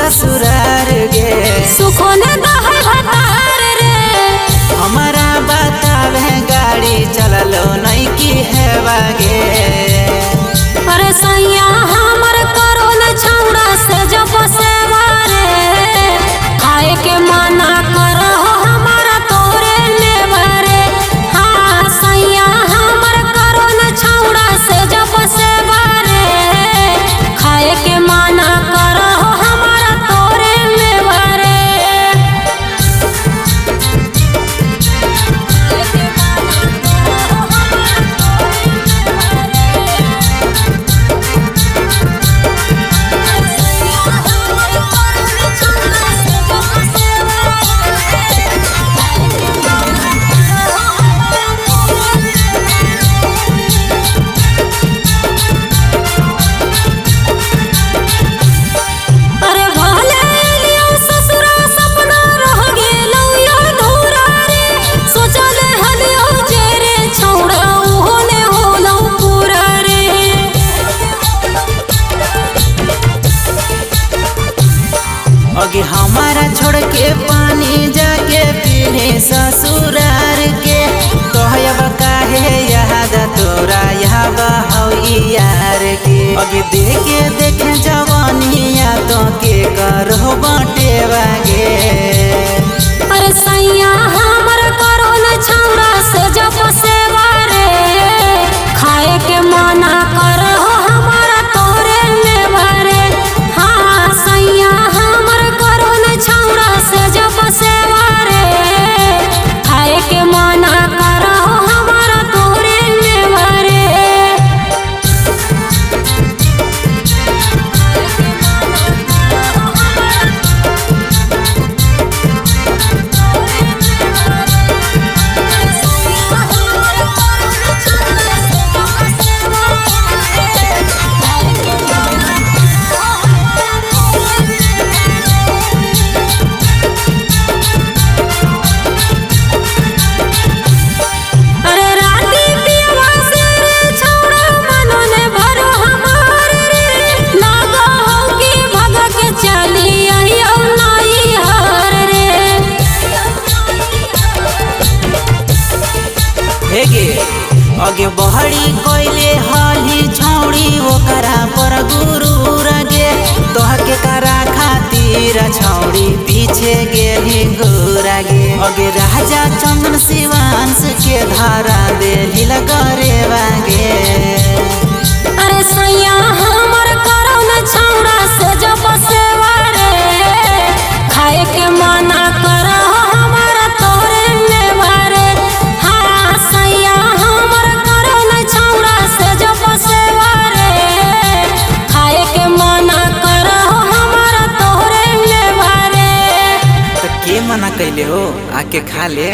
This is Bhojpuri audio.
ससुरार गे सुखो ने दहर भतार रे हमारा बतावे गाड़ी चललो नहीं की है बागे। अरे सैया हमर करो न छौड़ा से जब सेवा रे खाए के मना करो हमारा तोरे लेवरे। हाँ सैया हमर करो न छौड़ा से जब सेवा रे खाए के मना करो हमारा तोरे लेवरे। अगे हमारा छोड़ के पानी जाके पीने ससुरार के कहब काहे याद तोरा याद हई यार के। अगे देखे देखे जवानिया तो के करो बाटे बागे। अरे सैया हमर करो न छौड़ा से जब सेवा रे खाए के मना करो हमारा तोरे लेवरे। हाँ सैया हमर करो न छौड़ा से जब सेवा रे खाए के मना करो हमारा तोरे लेवरे। अगे बहड़ी कोइले हाली छौड़ी ओकरा पर गुरु रगे तोह के करा खातिर छौड़ी पीछे गेली गुरागे। अगे राजा चंदन शिवांश के धारा देली लगरे बागे। अरे सैया हमर करो न छौड़ा से जब सेवा रे खाए के मना करो हमारा तोरे लेवरे। हाँ सैया हमर करो न छौड़ा से जब सेवा रे खाए के मना करो हमारा तोरे लेवरे। तो के मना कैले हो आके खा ले।